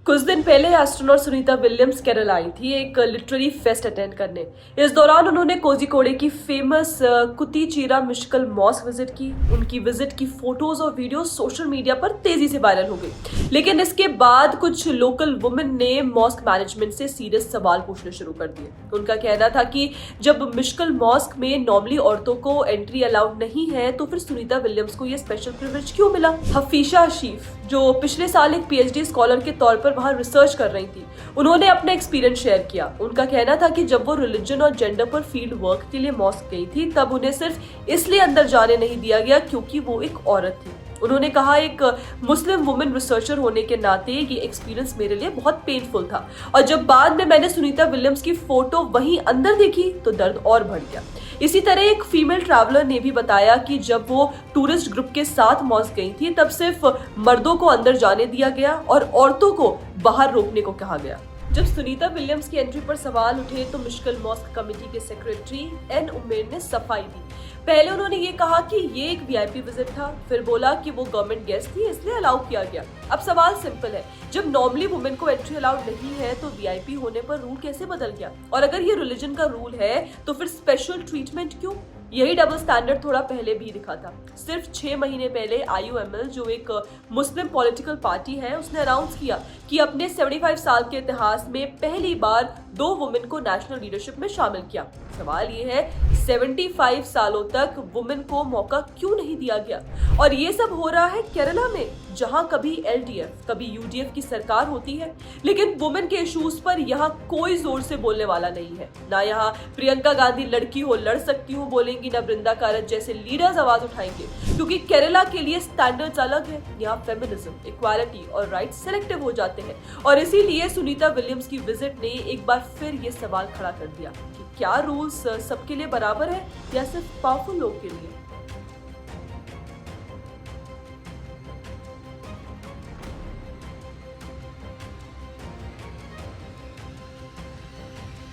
कुछ दिन पहले एस्ट्रोनॉट सुनीता विलियम्स केरल आई थी एक लिटरेरी फेस्ट अटेंड करने। इस दौरान उन्होंने कोझिकोडे की फेमस कुतिचीरा मिश्कल मॉस्क विजिट की। उनकी विजिट की फोटोज और वीडियोस सोशल मीडिया पर तेजी से वायरल हो गई, लेकिन इसके बाद कुछ लोकल वुमेन ने मॉस्क मैनेजमेंट से सीरियस सवाल पूछने शुरू कर दिए। उनका कहना था कि जब मिश्कल मॉस्क में नॉर्मली औरतों को एंट्री अलाउड नहीं है, तो फिर सुनीता विलियम्स को यह स्पेशल प्रिविलेज क्यों मिला। हफीशा शीफ, जो पिछले साल एक पीएचडी स्कॉलर के तौर पर वहां रिसर्च कर रही थी, उन्होंने अपना एक्सपीरियंस शेयर किया। उनका कहना था कि जब वो रिलीजन और जेंडर पर फील्ड वर्क के लिए मॉस्क गई थी, तब उन्हें सिर्फ इसलिए अंदर जाने नहीं दिया गया क्योंकि वो एक औरत थी। उन्होंने कहा, एक मुस्लिम वुमेन रिसर्चर होने के नाते ये एक्सपीरियंस मेरे लिए बहुत पेनफुल था, और जब बाद में मैंने सुनीता विलियम्स की फोटो वहीं अंदर देखी तो दर्द और बढ़ गया। इसी तरह एक फीमेल ट्रैवलर ने भी बताया कि जब वो टूरिस्ट ग्रुप के साथ मॉस्क गई थी, तब सिर्फ मर्दों को अंदर जाने दिया गया और औरतों को बाहर रोकने को कहा गया। जब सुनीता विलियम्स की एंट्री पर सवाल उठे तो मिश्कल मॉस्क कमेटी के सेक्रेटरी एन उमेर ने सफाई दी। पहले उन्होंने ये कहा कि ये एक वीआईपी विजिट था, फिर बोला कि वो गवर्नमेंट गेस्ट थी इसलिए अलाउ किया गया। अब सवाल सिंपल है, जब नॉर्मली वुमेन को एंट्री अलाउड नहीं है तो वीआईपी होने पर रूल कैसे बदल गया? और अगर ये रिलीजन का रूल है तो फिर स्पेशल ट्रीटमेंट क्यों? यही डबल स्टैंडर्ड थोड़ा पहले भी दिखा था। सिर्फ 6 महीने पहले IUML, जो एक मुस्लिम पॉलिटिकल पार्टी है, उसने अनाउंस किया कि अपने 75 साल के इतिहास में पहली बार 2 वुमेन को नेशनल लीडरशिप में शामिल किया। सवाल ये है, 75 सालों तक वुमेन को मौका क्यों नहीं दिया गया? और ये सब हो रहा है केरला में, जहां कभी LDF कभी UDF की सरकार होती है, लेकिन वुमेन के इश्यूज पर यहाँ कोई जोर से बोलने वाला नहीं है। ना यहाँ प्रियंका गांधी लड़की हो लड़ सकती हूँ बोलेंगी, ना बृंदा कारत जैसे लीडर्स आवाज उठाएंगे, क्योंकि केरला के लिए स्टैंडर्ड्स अलग है। यहाँ फेमिनिज्म, इक्वालिटी और राइट्स सेलेक्टिव हो जाते हैं, और इसीलिए सुनीता विलियम्स की विजिट ने एक बार फिर ये सवाल खड़ा कर दिया कि क्या रूल्स सबके लिए बराबर है या सिर्फ पावरफुल लोग के लिए।